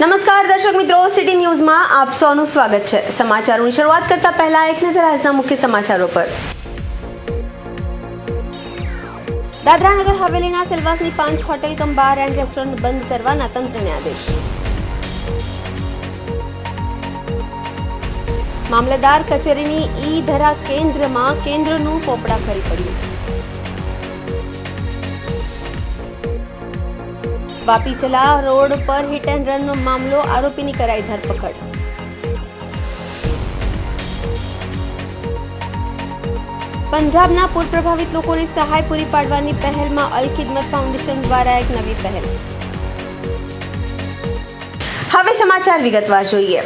નમસ્કાર દર્શક મિત્રો, સિટી ન્યૂઝમાં આપ સૌનું સ્વાગત છે। સમાચારોની શરૂઆત કરતા પહેલા એક નજર આજના મુખ્ય સમાચારો પર। દાદરા નગર હવેલીના સેલવાસની 5 hotel cum bar and restaurant બંધ કરવાના તંત્રને આદેશ। મામલતદાર કચેરીની ઈ ધરા કેન્દ્રમાં કેન્દ્રનું પોપડા ફરી પડ્યું। વાપી ચલા રોડ પર હિટ એન્ડ રનનો મામલો, આરોપીની કરાઈ ધરપકડ। પંજાબના પૂર પ્રભાવિત લોકોને સહાય પૂરી પાડવાની પહેલમાં અલ ખિદમત ફાઉન્ડેશન દ્વારા એક નવી પહેલ। હવે સમાચાર વિગતવાર જોઈએ।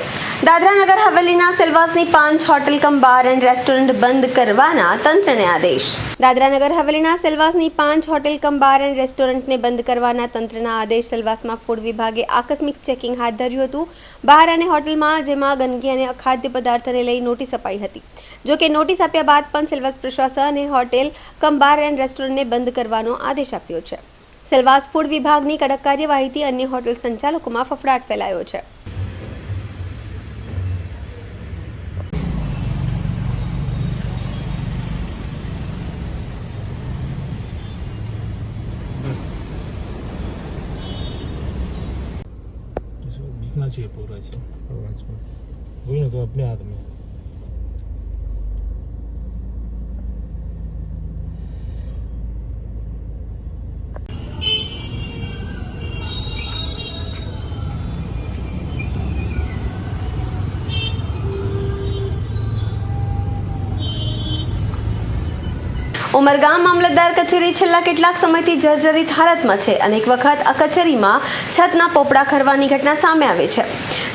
દાદરા નગર હવેલીના સેલવાસની 5 hotel cum bar and restaurant બંધ કરવાના તંત્રને આદેશ। દાદરા નગર હવેલીના સેલવાસની 5 હોટેલ કમ બાર એન્ડ રેસ્ટોરન્ટને બંધ કરવાના તંત્રના આદેશ। સેલવાસમાં ફૂડ વિભાગે આકસ્મિક ચેકિંગ હાથ ધર્યું હતું। બહાર અને હોટલમાં જેમાં ગંદકી અને અખાદ્ય પદાર્થને લઈ નોટિસ અપાઈ હતી। જો કે નોટિસ આપ્યા બાદ પણ સેલવાસ પ્રશાસને હોટેલ કમ બાર એન્ડ રેસ્ટોરન્ટને બંધ કરવાનો આદેશ આપ્યો છે। સેલવાસ ફૂડ વિભાગની કડક કાર્યવાહીથી અન્ય હોટેલ સંચાલકોમાં ફફડાટ ફેલાયો છે। दिखना चाहिए पूरा ऐसे वही ना, तो अपने हाथ में। ઉમરગામ મામલતદાર કચેરી છેલ્લા કેટલાક સમયથી જર્જરિત હાલતમાં છે। અનેક વખત આ કચેરીમાં છતના પોપડા ખરવાની ઘટના સામે આવે છે।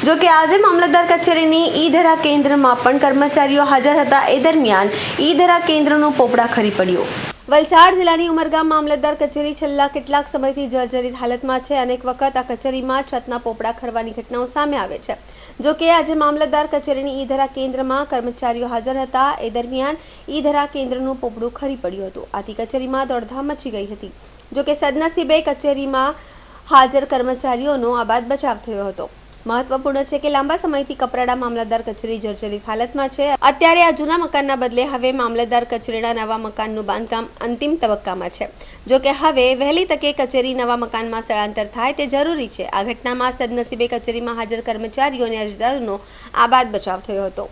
જો કે આજે મામલતદાર કચેરીની ઈ ધરા કેન્દ્રમાં પણ કર્મચારીઓ હાજર હતા। એ દરમિયાન ઈ ધરા કેન્દ્રનું પોપડા ખરી પડ્યું। વલસાડ જિલ્લાની ઉમરગામ મામલતદાર કચેરી છેલ્લા કેટલાક સમયથી જર્જરિત હાલતમાં છે। અનેક વખત આ કચેરીમાં છતના પોપડા ખરવાની ઘટનાઓ સામે આવે છે। જો કે આજે મામલતદાર કચેરીની ઈ ધરા કેન્દ્રમાં કર્મચારીઓ હાજર હતા। એ દરમિયાન ઈ ધરા કેન્દ્રનું પોપડું ખરી પડ્યું હતું। આથી કચેરીમાં દોડધામ મચી ગઈ હતી। જો કે સદનસીબે કચેરીમાં હાજર કર્મચારીઓનો આબાદ બચાવ થયો હતો। મહત્વપૂર્ણ છે કે લાંબા સમયથી કપરાડા મામલતદાર કચેરી જર્જરિત હાલતમાં છે। અત્યારે આ જૂના મકાનના બદલે હવે મામલતદાર કચેરીના નવા મકાનનું બાંધકામ અંતિમ તબક્કામાં છે। જો કે હવે વહેલી તકે કચેરી નવા મકાનમાં સ્થળાંતર થાય તે જરૂરી છે। આ ઘટનામાં સદનસીબે કચેરીમાં હાજર કર્મચારીઓ અને અરજદારોનો આબાદ બચાવ થયો હતો।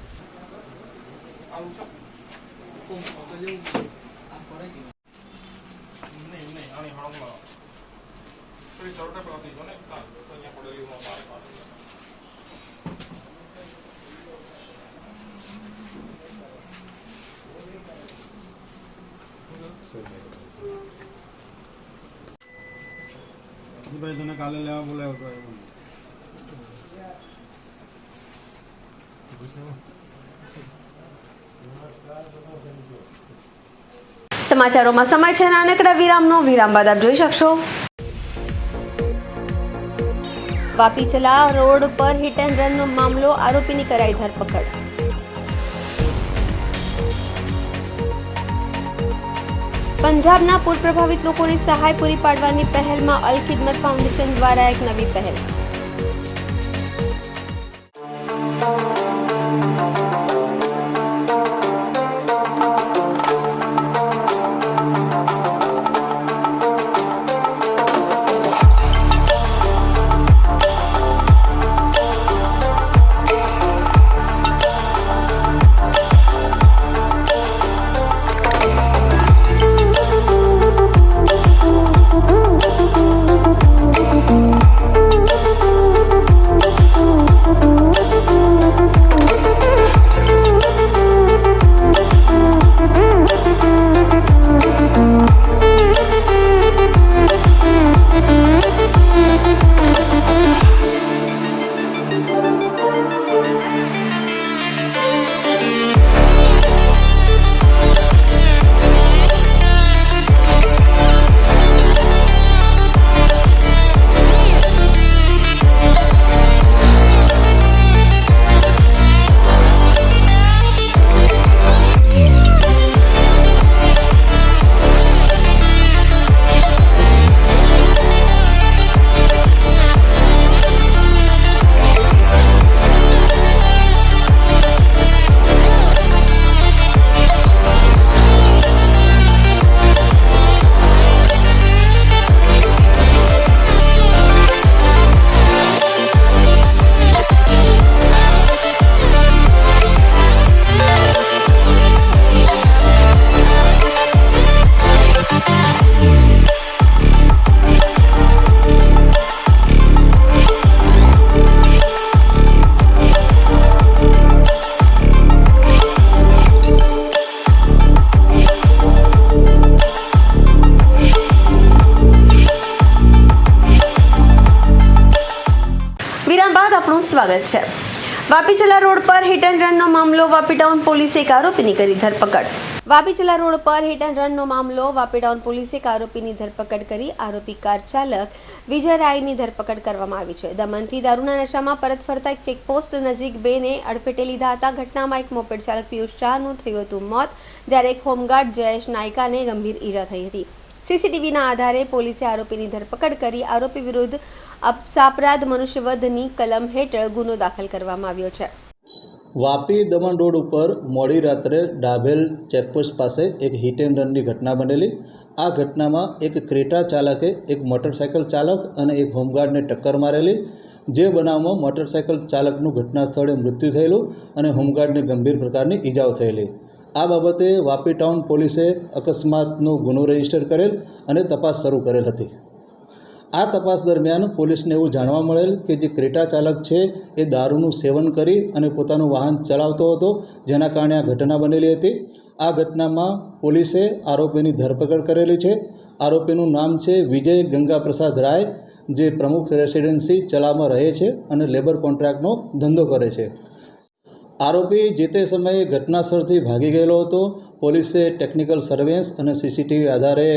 ભાઈ તને કાલે લેવા બોલાવ્યો હતો સમાચારોમાં સમય છે નાનકડા વિરામનો। વિરામ બાદ આપ જોઈ શકશો। વાપી ચલા રોડ પર હિટ એન્ડ રનનો મામલો, આરોપીની કરાઈ ધરપકડ। પંજાબના પૂર પ્રભાવિત લોકોને સહાય પૂરી પાડવાની પહેલમાં અલ ખિદમત ફાઉન્ડેશન દ્વારા એક નવી પહેલ। આપનું સ્વાગત છે। વાપી-ચલા રોડ પર હિટ એન્ડ રનનો મામલો, વાપી ટાઉન પોલીસે એક આરોપીની કરી ધરપકડ। વાપી-ચલા રોડ પર હિટ એન્ડ રનનો મામલો, વાપી ટાઉન પોલીસે એક આરોપીની ધરપકડ કરી આરોપી કાર ચાલક વિજય રાયની ધરપકડ કરવામાં આવી છે। દમણથી દારૂના નશામાં પરત ફરતા એક ચેકપોસ્ટ નજીક બેને અડફેટે લીધા હતા। ઘટનામાં એક મોપેડ ચાલક પિયુષ શાહનું થયું હતું મોત, જ્યારે એક હોમગાર્ડ જયેશ નાયકાને ગંભીર ઈજા થઈ હતી। સીસીટીવીના આધારે પોલીસે આરોપીની ધરપકડ કરી આરોપી વિરુદ્ધ અપરાધ મનુષ્યવધની કલમ હેઠળ ગુનો દાખલ કરવામાં આવ્યો છે। વાપી દમણ રોડ ઉપર મોડી રાત્રે ડાભેલ ચેકપોસ્ટ પાસે એક હિટ એન્ડ રનની ઘટના બનેલી। આ ઘટનામાં એક ક્રેટા ચાલકે એક મોટરસાઇકલ ચાલક અને એક હોમગાર્ડને ટક્કર મારેલી, જે બનાવમાં મોટરસાઇકલ ચાલકનું ઘટના સ્થળે મૃત્યુ થયેલું અને હોમગાર્ડને ગંભીર પ્રકારની ઈજાઓ થયેલી। આ બાબતે વાપી ટાઉન પોલીસે અકસ્માતનો ગુનો રજીસ્ટર કરેલ અને તપાસ શરૂ કરેલ હતી। આ તપાસ દરમિયાન પોલીસને એવું જાણવા મળેલ કે જે ક્રેટા ચાલક છે એ દારૂનું સેવન કરી અને પોતાનું વાહન ચલાવતો હતો, જેના કારણે આ ઘટના બનેલી હતી। આ ઘટનામાં પોલીસે આરોપીની ધરપકડ કરેલી છે। આરોપીનું નામ છે વિજય ગંગા પ્રસાદ રાય, જે પ્રમુખ રેસિડેન્સી ચલામાં રહે છે અને લેબર કોન્ટ્રાક્ટનો ધંધો કરે છે। આરોપી જે તે સમયે ઘટના સ્થળથી ભાગી ગયેલો હતો। પોલીસે ટેકનિકલ સર્વેલન્સ અને સીસીટીવી આધારે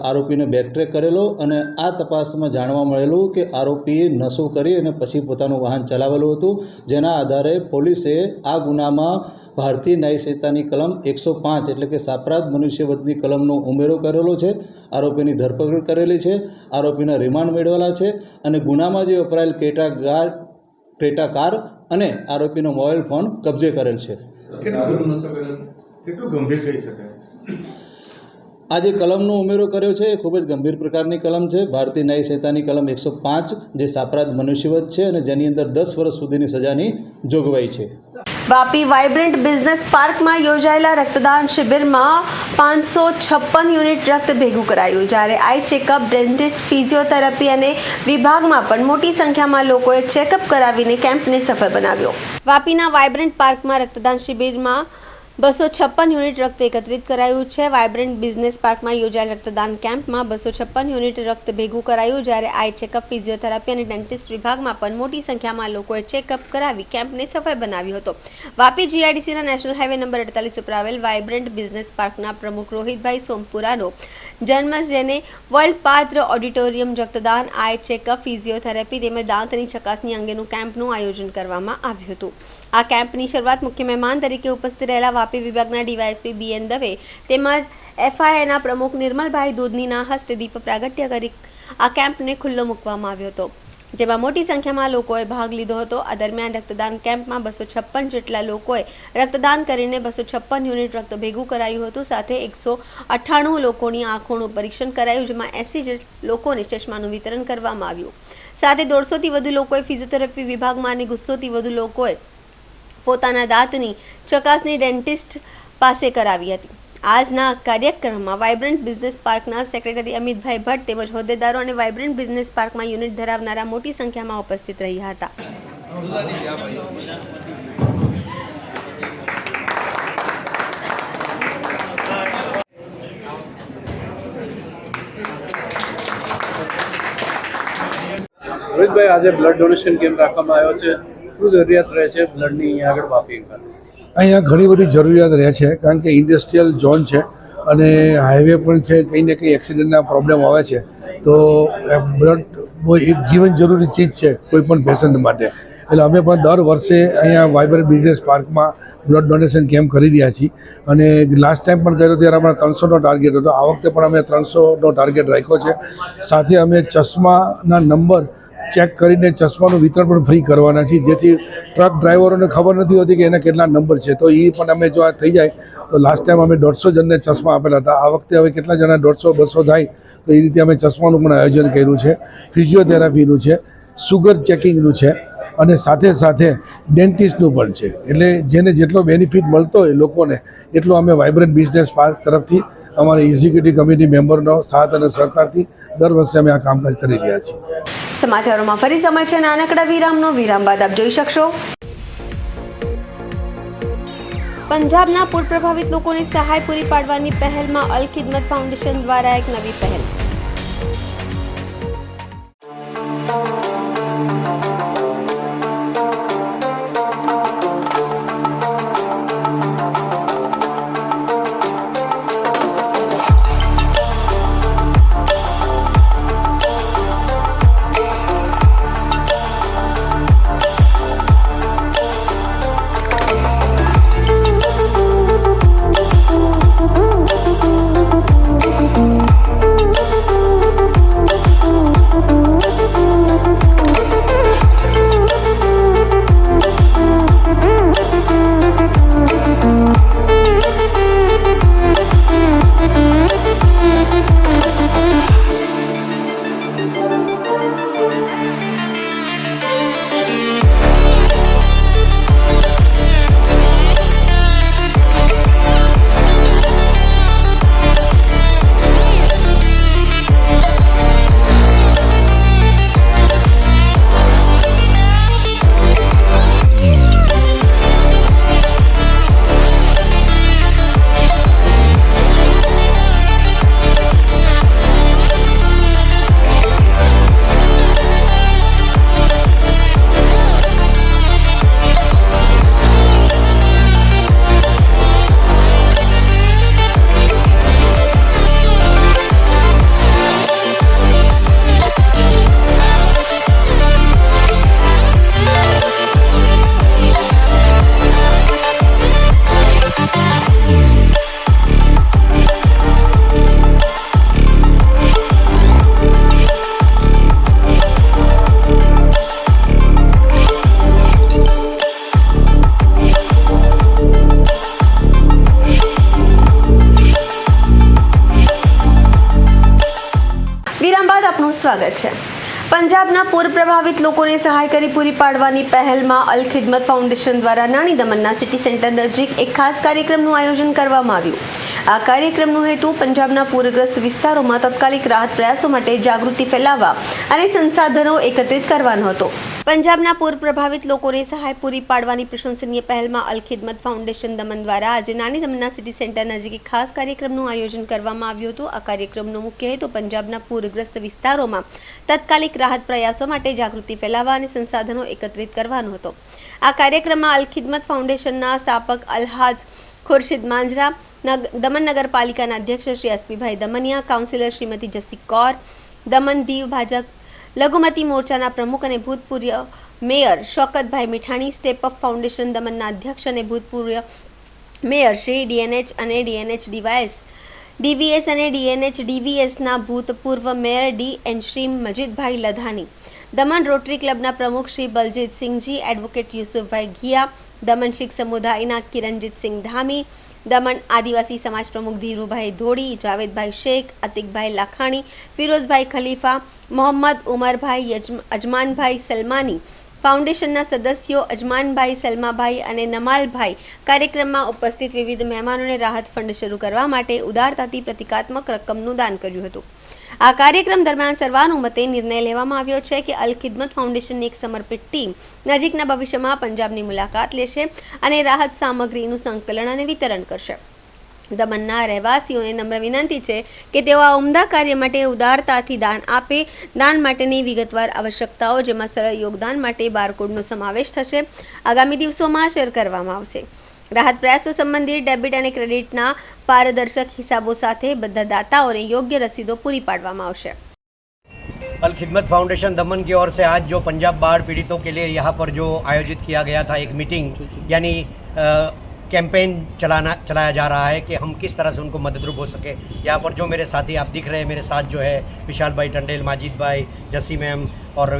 આરોપીને બેકટ્રેક કરેલો અને આ તપાસમાં જાણવા મળેલું કે આરોપીએ નશો કરી અને પછી પોતાનું વાહન ચલાવેલું હતું, જેના આધારે પોલીસે આ ગુનામાં ભારતીય ન્યાય સંહિતાની કલમ 105 એટલે કે સાપરાધ મનુષ્યવધની કલમનો ઉમેરો કરેલો છે। આરોપીની ધરપકડ કરેલી છે, આરોપીના રિમાન્ડ મેળવેલા છે અને ગુનામાં જે વપરાયેલ ક્રેટા કાર અને આરોપીનો મોબાઈલ ફોન કબજે કરેલ છે। કેટલું ગંભીર કહી શકાય? આ જે કલમનો ઉમેરો કર્યો છે એ ખૂબ જ ગંભીર પ્રકારની કલમ છે। ભારતીય ન્યાય સંહિતાની કલમ 105 જે સાપરાધ મનુષ્યવધ છે અને જેની અંદર 10 વર્ષ સુધીની સજાની જોગવાઈ છે। વાપી વાઇબ્રન્ટ બિઝનેસ પાર્કમાં યોજાયેલા રક્તદાન શિબિરમાં 556 યુનિટ રક્ત ભેગું કરાયું, જ્યારે આઈ ચેકઅપ, ડેન્ટિસ્ટ, ફિઝિયોથેરાપી અને વિભાગમાં પણ મોટી સંખ્યામાં લોકોએ ચેકઅપ કરાવીને કેમ્પને સફળ બનાવ્યો। વાપીના વાઇબ્રન્ટ પાર્કમાં રક્તદાન શિબિરમાં 256 યુનિટ રક્ત એકત્રિત કરાયું છે। વાઇબ્રન્ટ બિઝનેસ પાર્કમાં યોજાયેલ રક્તદાન કેમ્પમાં 256 યુનિટ રક્ત ભેગું કરાયું, જ્યારે આઈ ચેકઅપ, ફિઝિયોથેરાપી અને ડેન્ટિસ્ટ વિભાગમાં પણ મોટી સંખ્યામાં લોકોએ ચેકઅપ કરાવી કેમ્પને સફળ બનાવ્યો હતો। વાપી જીઆઈડીસીના નેશનલ હાઈવે નંબર 48 ઉપર આવેલ વાઇબ્રન્ટ બિઝનેસ પાર્કના પ્રમુખ રોહિતભાઈ સોમપુરાનો જન્મદિવસ, જેને વર્લ્ડ પાત્ર ઓડિટોરિયમ રક્તદાન, આઈ ચેકઅપ, ફિઝિયોથેરાપી તેમજ દાંતની ચકાસણી અંગેનું કેમ્પનું આયોજન કરવામાં આવ્યું હતું। આ કેમ્પની શરૂઆત મુખ્ય મહેમાન તરીકે ઉપસ્થિત રહેલા વાપી વિભાગના ડીવાયએસપી બીએન દવે તેમજ એફઆઈઆઈના પ્રમુખ નિર્મલભાઈ દૂધનીના હસ્તે દીપ પ્રાગટ્ય કરી આ કેમ્પને ખુલ્લો મૂકવામાં આવ્યો હતો, જેમાં મોટી સંખ્યામાં લોકોએ ભાગ લીધો હતો। આ દરમિયાન રક્તદાન કેમ્પમાં 256 જેટલા લોકોએ રક્તદાન કરીને 256 યુનિટ રક્ત ભેગું કરાયું હતું। સાથે 198 લોકોની આંખોનું પરીક્ષણ કરાયું, જેમાં 80 લોકોને ચશ્માનું વિતરણ કરવામાં આવ્યું। સાથે 150થી વધુ લોકોએ ફિઝિયોથેરાપી વિભાગમાં અને 200થી વધુ લોકોએ પોતાના દાંતની ચકાસણી ડેન્ટિસ્ટ પાસે કરાવી હતી। આજના કાર્યક્રમમાં વાઇબ્રન્ટ બિઝનેસ પાર્કના સેક્રેટરી અમિતભાઈ ભટ્ટ તેમજ હોદ્દેદારો અને વાઇબ્રન્ટ બિઝનેસ પાર્કમાં યુનિટ ધરાવનારા મોટી સંખ્યામાં ઉપસ્થિત રહ્યા હતા। રોહિતભાઈ, આજે બ્લડ ડોનેશન કેમ્પ રાખવામાં આવ્યો છે, શું જરૂરિયાત રહે છે બ્લડની અહીંયા આગળ વાપી? અહીંયા ઘણી બધી જરૂરિયાત રહે છે, કારણ કે ઇન્ડસ્ટ્રીયલ ઝોન છે અને હાઈવે પણ છે, કંઈ ને કંઈ એક્સિડન્ટના પ્રોબ્લેમ આવે છે, તો બ્લડ બહુ એક જીવન જરૂરી ચીજ છે કોઈ પણ પેશન્ટ માટે। એટલે અમે પણ દર વર્ષે અહીંયા વાઇબ્રન્ટ બિઝનેસ પાર્કમાં બ્લડ ડોનેશન કેમ્પ કરી રહ્યા છીએ અને લાસ્ટ ટાઈમ પણ કર્યો ત્યારે અમારા 300નો ટાર્ગેટ હતો। આ વખતે પણ અમે 300નો ટાર્ગેટ રાખ્યો છે। સાથે અમે ચશ્માના નંબર ચેક કરીને ચશ્માનું વિતરણ પણ ફ્રી કરવાના છીએ, જેથી ટ્રક ડ્રાઈવરોને ખબર નથી હોતી કે એના કેટલા નંબર છે, તો એ પણ અમે જો આ થઈ જાય તો લાસ્ટ ટાઈમ અમે 150 જણને ચશ્મા આપેલા હતા। આ વખતે હવે કેટલા જણા 150-200 થાય તો એ રીતે અમે ચશ્માનું પણ આયોજન કર્યું છે, ફિઝિયોથેરાપીનું છે, સુગર ચેકિંગનું છે અને સાથે સાથે ડેન્ટિસ્ટનું પણ છે। એટલે જેને જેટલો બેનિફિટ મળતો હોય લોકોને એટલો અમે વાઇબ્રન્ટ બિઝનેસ પાર્ક તરફથી અમારા એક્ઝિક્યુટિવ કમિટી મેમ્બરનો સાથ અને સહકારથી દર વર્ષે અમે આ કામકાજ કરી રહ્યા છીએ। સમાચારોમાં ફરી સમય છે નાનકડા વિરામનો। વિરામ બાદ આપ જોઈ શકશો પંજાબના પૂર પ્રભાવિત લોકોને સહાય પૂરી પાડવાની પહેલમાં અલ ખિદમત ફાઉન્ડેશન દ્વારા એક નવી પહેલ। સ્વાગત છે। પંજાબના પૂર પ્રભાવિત લોકોને સહાય કરી પૂરી પાડવાની પહેલમાં અલ ખિદમત ફાઉન્ડેશન દ્વારા નાની દમનના સિટી સેન્ટર નજીક એક ખાસ કાર્યક્રમનું આયોજન કરવામાં આવ્યું। આ કાર્યક્રમનો હેતુ પંજાબના પૂરગ્રસ્ત વિસ્તારોમાં તાત્કાલિક રાહત પ્રયાસો માટે જાગૃતિ ફેલાવવા અને સંસાધનો એકત્રિત કરવાનો હતો। પંજાબના પૂર પ્રભાવિત લોકોને સહાય પૂરી પાડવાની પ્રશંસનીય પહેલમાં અલ ખિદમત ફાઉન્ડેશન દમન દ્વારા આજે નાની દમનના સિટી સેન્ટર નજીક એક ખાસ કાર્યક્રમનું આયોજન કરવામાં આવ્યું હતું। આ કાર્યક્રમનો મુખ્ય હેતુ પંજાબના પૂરગ્રસ્ત વિસ્તારોમાં તાત્કાલિક રાહત પ્રયાસો માટે જાગૃતિ ફેલાવવા અને સંસાધનો એકત્રિત કરવાનો હતો। આ કાર્યક્રમમાં અલ ખિદમત ફાઉન્ડેશનના સ્થાપક અલહાજ ખુરશીદ માંજરા, દમન નગરપાલિકાના અધ્યક્ષ શ્રી એસપીભાઈ દમનિયા, કાઉન્સિલર શ્રીમતી જસી કૌર, દમન દીવ ભાજપ લઘુમતી મોરચાના પ્રમુખ અને ભૂતપૂર્વ mayor Shaukatbhai Mithani, step up foundation દમનના અધ્યક્ષ અને ભૂતપૂર્વ મેયર શ્રી ડીએનએચ અને ડીએનએચ ડીવીએસ અને ડીએનએચ ડીવીએસના ભૂતપૂર્વ મેયર ડીએન શ્રી મજીદભાઈ લધાની, દમન રોટરી ક્લબના પ્રમુખ શ્રી બલજીતસિંહજી, એડવોકેટ યુસુફભાઈ ઘિયા, દમન શીખ સમુદાયના કિરણજીતસિંહ ધામી, દમન આદિવાસી સમાજ પ્રમુખ ધીરુભાઈ ધોડી, જાવેદભાઈ શેખ, અતિકભાઈ લાખાણી, ફિરોઝભાઈ ખલીફા, મોહમ્મદ ઉમરભાઈ, અજમાનભાઈ સલમાની, ફાઉન્ડેશનના સદસ્યો અજમાનભાઈ, સલમાભાઈ અને નમાલભાઈ કાર્યક્રમમાં ઉપસ્થિત વિવિધ મહેમાનોને રાહત ફંડ શરૂ કરવા માટે ઉદારતાથી પ્રતિકાત્મક રકમનું દાન કર્યું હતું। આ કાર્યક્રમ દરમિયાન સર્વાનુમતે નિર્ણય લેવામાં આવ્યો છે કે અલ ખિદમત ફાઉન્ડેશનની એક સમર્પિત ટીમ નજીકના ભવિષ્યમાં પંજાબની મુલાકાત લેશે અને રાહત સામગ્રીનું સંકલન અને વિતરણ કરશે। દમનના રહેવાસીઓને નમ્ર વિનંતી છે કે તેઓ આ ઉમદા કાર્ય માટે ઉદારતાથી દાન આપે। દાન માટેની વિગતવાર આવશ્યકતાઓ, જેમાં સરળ યોગદાન માટે બારકોડનો સમાવેશ થશે, આગામી દિવસોમાં શેર કરવામાં આવશે। રાહત પ્રયાસો સંબંધિત ડેબિટ અને ક્રેડિટના પારદર્શક હિસાબો સાથે બધા દાતાઓને યોગ્ય રસીદો પૂરી પાડવામાં આવશે। अल खिदमत फाउंडेशन दमन की ओर से आज जो पंजाब बाढ़ पीड़ितों के लिए यहाँ पर जो आयोजित किया गया था एक मीटिंग यानी कैंपेन चलाया जा रहा है कि हम किस तरह से उनको मददरूप हो सके। यहाँ पर जो मेरे साथी आप दिख रहे हैं, मेरे साथ जो है विशाल भाई टंडेल, माजिद भाई, जसी मैम और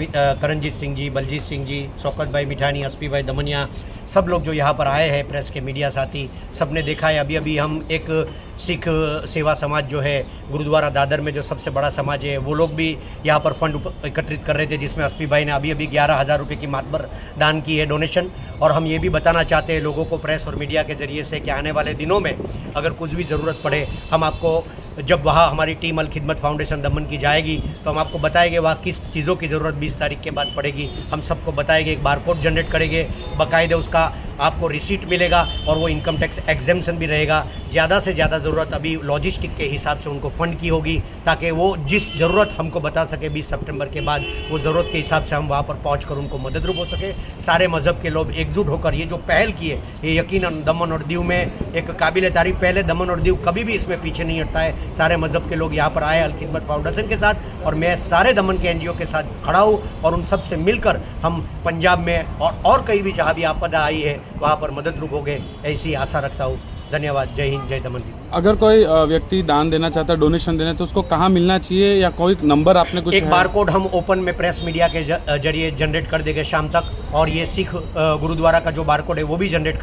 करणजीत सिंह जी, बलजीत सिंह जी, शौकत भाई मिठानी, एसपी भाई दमनिया, सब लोग जो यहाँ पर आए हैं, प्रेस के मीडिया साथी, सबने देखा है। अभी हम एक सिख सेवा समाज जो है गुरुद्वारा दादर में जो सबसे बड़ा समाज है, वो लोग भी यहाँ पर फंड एकत्रित कर रहे थे, जिसमें एसपी भाई ने अभी 11,000 रुपये की मातबर दान की है डोनेशन। और हम ये भी बताना चाहते हैं लोगों को प्रेस और मीडिया के ज़रिए से कि आने वाले दिनों में अगर कुछ भी ज़रूरत पड़े, हम आपको जब वहाँ हमारी टीम अल खिदमत फाउंडेशन दमन की जाएगी तो हम आपको बताएंगे वहाँ किस चीज़ों की ज़रूरत 20 तारीख के बाद पड़ेगी। हम सबको बताएंगे, एक बारकोड जनरेट करेंगे, बाकायदे उसका आपको रिसीट मिलेगा और वो इनकम टैक्स एग्जेम्पशन भी रहेगा। ज़्यादा से ज़्यादा ज़रूरत अभी लॉजिस्टिक के हिसाब से उनको फ़ंड की होगी, ताकि वो जिस ज़रूरत हमको बता सके 20 सितंबर के बाद, वो ज़रूरत के हिसाब से हम वहाँ पर पहुँच कर उनको मददरूप हो सके। सारे मज़हब के लोग एकजुट होकर ये जो पहल की है, ये यकीनन दमन और दीव में एक काबिल तारीफ पहल है। दमन और दीव कभी भी इसमें पीछे नहीं हटता है। सारे मज़हब के लोग यहाँ पर आए अल खिदमत फाउंडेशन के साथ, और मैं सारे दमन के NGO के साथ खड़ा हूँ और उन सब से मिलकर हम पंजाब में और कहीं भी जहाँ भी आपदा आई है वहाँ पर मददरूप हो गए, ऐसी आशा रखता हूँ। धन्यवाद। जय हिंद, जय दमन। अगर कोई व्यक्ति दान देना चाहता है, डोनेशन देना, तो उसको कहाँ मिलना चाहिए या कोई नंबर आपने कुछ एक बारकोड हम ओपन में प्रेस मीडिया के जरिए जनरेट कर देंगे शाम तक, और ये सिख गुरुद्वारा का जो बारकोड है वो भी जनरेट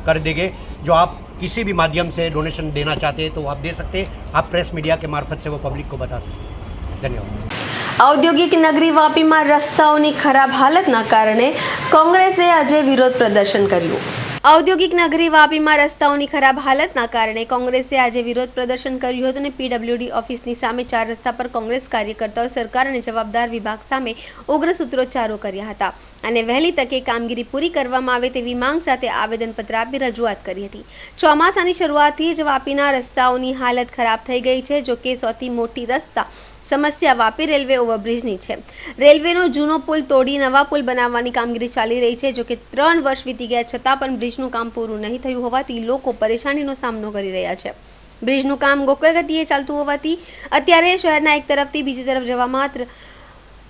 कर देंगे। जो आप किसी भी माध्यम से डोनेशन देना चाहते हैं तो आप दे सकते हैं। आप प्रेस मीडिया के मार्फत से वो पब्लिक को बता सकते हैं। धन्यवाद। ઔદ્યોગિક નગરી વાપીમાં રસ્તાઓની ખરાબ હાલતના કારણે કોંગ્રેસે આજે વિરોધ પ્રદર્શન કર્યું। ઔદ્યોગિક નગરી વાપીમાં રસ્તાઓની ખરાબ હાલતના કારણે કોંગ્રેસે આજે વિરોધ પ્રદર્શન કર્યું હતું અને પીડબ્લ્યુડી ઓફિસની સામે 4 રસ્તા પર કોંગ્રેસ કાર્યકર્તાઓ સરકાર અને જવાબદાર વિભાગ સામે ઉગ્ર સૂત્રોચ્ચારો કર્યા હતા અને વહેલી તકે કામગીરી પૂરી કરવામાં આવે તેવી માંગ સાથે આવેદનપત્ર આપી રજૂઆત કરી હતી। ચોમાસાની શરૂઆતથી જ વાપીના રસ્તાઓની હાલત ખરાબ થઈ ગઈ છે। જો કે સૌથી મોટી રસ્તા સમસ્યા વાપી રેલવે ઓવરબ્રિજની છે। રેલવેનો જૂનો પુલ તોડી નવા પુલ બનાવવાની કામગીરી ચાલી રહી છે। જો કે 3 વર્ષ વીતી ગયા છતાં પણ બ્રિજનું કામ પૂરું નહીં થયું હોવાથી લોકો પરેશાનીનો સામનો કરી રહ્યા છે। બ્રિજનું કામ ગોકળ ગતિએ ચાલતું હોવાથી અત્યારે શહેરના એક તરફથી બીજી તરફ જવા માત્ર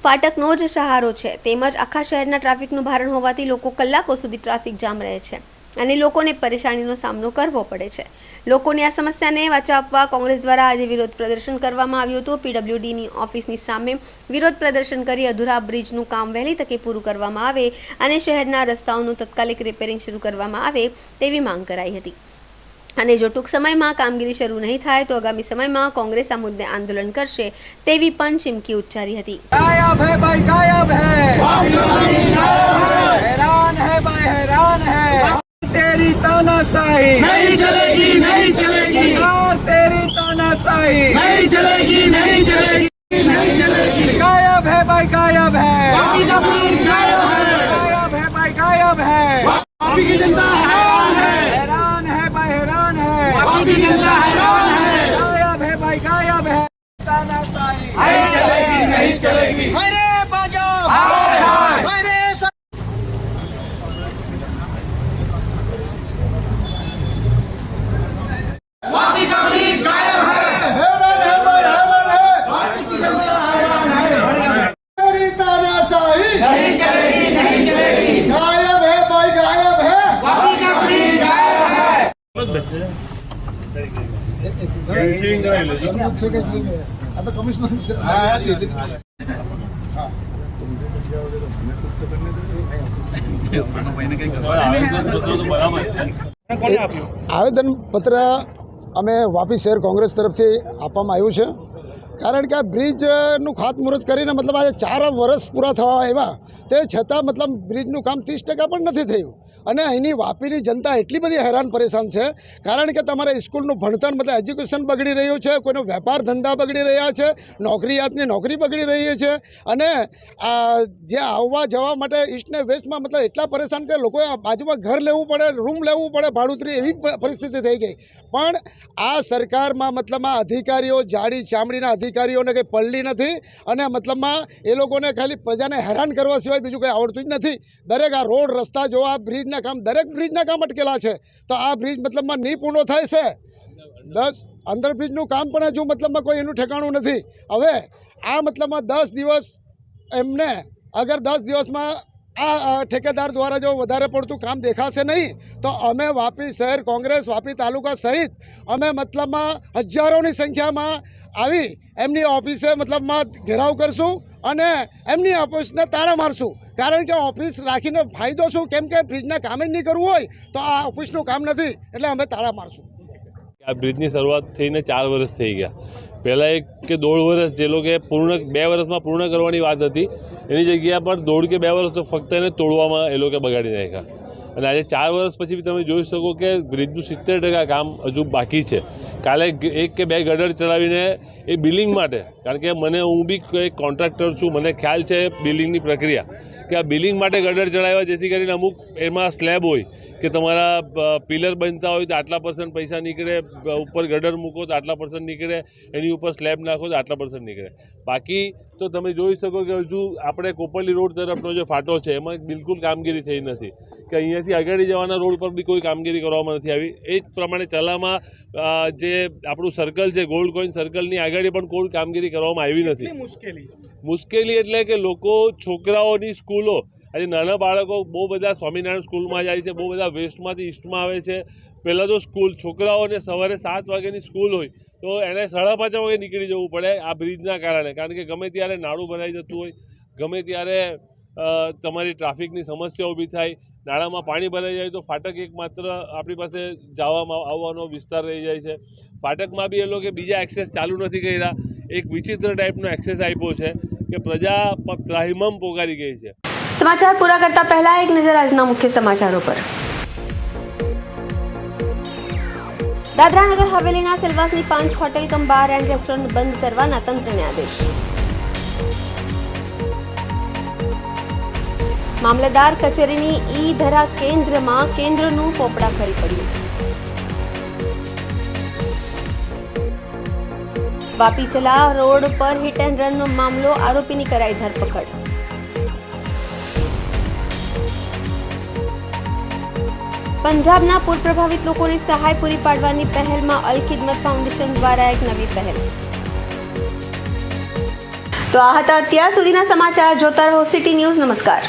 ફાટકનો જ સહારો છે, તેમજ આખા શહેરના ટ્રાફિકનું ભારણ હોવાથી લોકો કલાકો સુધી ટ્રાફિક જામ રહે છે અને લોકોને પરેશાનીનો સામનો કરવો પડે છે। લોકોની આ સમસ્યાને વાચા આપવા કોંગ્રેસ દ્વારા આજે વિરોધ પ્રદર્શન કરવામાં આવ્યું હતું। પીડબ્લ્યુડીની ઓફિસની સામે વિરોધ પ્રદર્શન કરી અધૂરા બ્રિજનું કામ વહેલી તકે પૂરું કરવામાં આવે અને શહેરના રસ્તાઓનું તાત્કાલિક રિપેરિંગ શરૂ કરવામાં આવે તેવી માંગ કરાઈ હતી। અને જો ટૂંક સમયમાં કામગીરી શરૂ નહીં થાય તો આગામી સમયમાં કોંગ્રેસ આ મુદ્દે આંદોલન કરશે તેવી પણ ચીમકી ઉચ્ચારી હતી. गायब है भाई गायब है, हैरान है भाई हैरान है, तेरी तानाशाही नहीं चलेगी नहीं चलेगी, तेरी तानाशाही नहीं चलेगी नहीं चलेगी नहीं चलेगी, गायब है भाई गायब है, गायब है भाई गायब है, की जनता हैरान है भाई हैरान है, की जनता हैरान है, गायब है भाई गायब है, तानाशाही नहीं चलेगी नहीं चलेगी, अरे बाजो हाय हाय, अरे वापी का ब्रिज गायब है, हैरान है भाई हैरान है, वापी की जनता हैरान है, तेरी तानाशाही नहीं चलेगी नहीं चलेगी, गायब है भाई गायब है, वापी का ब्रिज गायब है. आता कमिश्नर આવેદનપત્ર અમે વાપી શહેર કોંગ્રેસ તરફથી આપવામાં આવ્યું છે, કારણ કે આ બ્રિજનું ખાતમુહૂર્ત કરીને મતલબ આજે 4 વર્ષ પૂરા થવા આવ્યા, તે છતાં મતલબ બ્રિજનું કામ 30% પણ નથી થયું. અને અહીંની વાપીની જનતા એટલી બધી હેરાન પરેશાન છે, કારણ કે તમારે સ્કૂલનું ભણતર મતલબ એજ્યુકેશન બગડી રહ્યું છે, કોઈનો વેપાર ધંધા બગડી રહ્યા છે, નોકરીયાતની નોકરી બગડી રહી છે, અને જે આવવા જવા માટે ઈસ્ટ ને વેસ્ટમાં મતલબ એટલા પરેશાન કે લોકોએ બાજુમાં ઘર લેવું પડે, રૂમ લેવું પડે ભાડુતરી, એવી પરિસ્થિતિ થઈ ગઈ. પણ આ સરકારમાં મતલબમાં અધિકારીઓ જાડી ચામડીના અધિકારીઓને કંઈ પલ્લી નથી, અને મતલબમાં એ લોકોને ખાલી પ્રજાને હેરાન કરવા સિવાય બીજું કંઈ આવડતું જ નથી. દરેક આ રોડ રસ્તા જો આ બ્રિજના કામ, દરેક બ્રિજના કામ અટકેલા છે, તો આ બ્રિજ મતલબમાં નહીં પૂર્ણ થાય છે. 10 અંડરબ્રિજનું કામ પણ હજુ મતલબમાં કોઈ એનું ઠેકાણું નથી. હવે આ મતલબમાં 10 દિવસ એમને અગર 10 દિવસમાં આ ઠેકેદાર દ્વારા જો વધારે પડતું કામ દેખાશે નહીં તો અમે વાપી શહેર કોંગ્રેસ વાપી તાલુકા સહિત અમે મતલબમાં હજારોની સંખ્યામાં આવી એમની ઓફિસે મતલબમાં ઘેરાવ કરશું અને એમની ઓફિસને તાળા મારશું. કારણ કે ઓફિસ રાખીને ફાયદો શું, કેમ કે બ્રિજના કામ જ નહીં કરવું હોય તો આ ઓફિસનું કામ નથી, એટલે અમે તાળા મારશું. આ બ્રિજની શરૂઆત થઈને 4 વર્ષ થઈ ગયા. પહેલાં 1 કે 1.5 વર્ષ જે લોકોએ 2 વર્ષમાં પૂર્ણ કરવાની વાત હતી, એની જગ્યા પર 1.5 કે 2 વર્ષ તો ફક્ત એને તોડવામાં એ લોકો બગાડી નાખ્યા. અને આજે 4 વર્ષ પછી તમે જોઈ શકો કે બ્રિજનું 70% કામ હજુ બાકી છે. કાલે 1 કે 2 ગટર ચડાવીને એ બિલિંગ માટે, કારણ કે હું બી એક કોન્ટ્રાક્ટર છું, મને ખ્યાલ છે બિલિંગની પ્રક્રિયા, કે આ બિલિંગ માટે ગટર ચડાવ્યા, જેથી કરીને અમુક એમાં સ્લેબ હોય કે તમારા પિલર બનતા હોય તો આટલા % પૈસા નીકળે, ઉપર ગટર મૂકો તો આટલા % નીકળે, એની ઉપર સ્લેબ નાખો તો આટલા % નીકળે. બાકી તો તમે જોઈ શકો કે હજુ આપણે કોપરલી રોડ તરફનો જે ફાટો છે એમાં બિલકુલ કામગીરી થઈ નથી, કે અહીંયાથી આગળ જવાના રોડ પર બી કોઈ કામગીરી કરવામાં નથી આવી. એ જ પ્રમાણે ચલામાં જે આપણું સર્કલ છે, ગોલ્ડ કોઈન સર્કલની આગળ પણ કોઈ કામગીરી કરવામાં આવી નથી. મુશ્કેલી એટલે કે લોકો, છોકરાઓની સ્કૂલો, આજે નાના બાળકો બહુ બધા સ્વામિનારાયણ સ્કૂલમાં જાય છે, બહુ બધા વેસ્ટમાંથી ઈસ્ટમાં આવે છે. પહેલાં તો છોકરાઓને સવારે 7 વાગ્યાની સ્કૂલ હોય તો એને 5:30 વાગે નીકળી જવું પડે આ બ્રિજના કારણે, કારણ કે ગમે ત્યારે નાળું ભરાઈ જતું હોય, ગમે ત્યારે તમારી ટ્રાફિકની સમસ્યા ઊભી થાય, નાળામાં પાણી ભરાઈ જાય તો ફાટક એકમાત્ર આપણી પાસે જવામાં આવવાનો વિસ્તાર રહી જાય છે. ફાટકમાં બી એ લોકો બીજા એક્સેસ ચાલુ નથી કર્યા, એક વિચિત્ર ટાઈપનો એક્સેસ આપ્યો છે કે પ્રજા ત્રાહિમામ પોકારી ગઈ છે. સમાચાર પૂરા કરતા પહેલા એક નજર આજના મુખ્ય સમાચારો પર. દાદરા નગર હવેલીના સિલવાસની 5 hotel cum bar and restaurant બંધ કરવાના તંત્રને આદેશ. મામલતદાર કચેરીની ઈ-ધરા કેન્દ્રમાં કેન્દ્રનું પોપડા ખરી પડ્યું. વાપી ચલા રોડ પર હિટ એન્ડ રનનો મામલો, આરોપીની કરાઈ ધરપકડ. પંજાબના પૂર પ્રભાવિત લોકોને સહાય પૂરી પાડવાની પહેલમાં અલ ખિદમત ફાઉન્ડેશન દ્વારા એક નવી પહેલ. તો આ હતા અત્યાર સુધીના સમાચાર. જોતા રહો સિટી ન્યૂઝ. નમસ્કાર.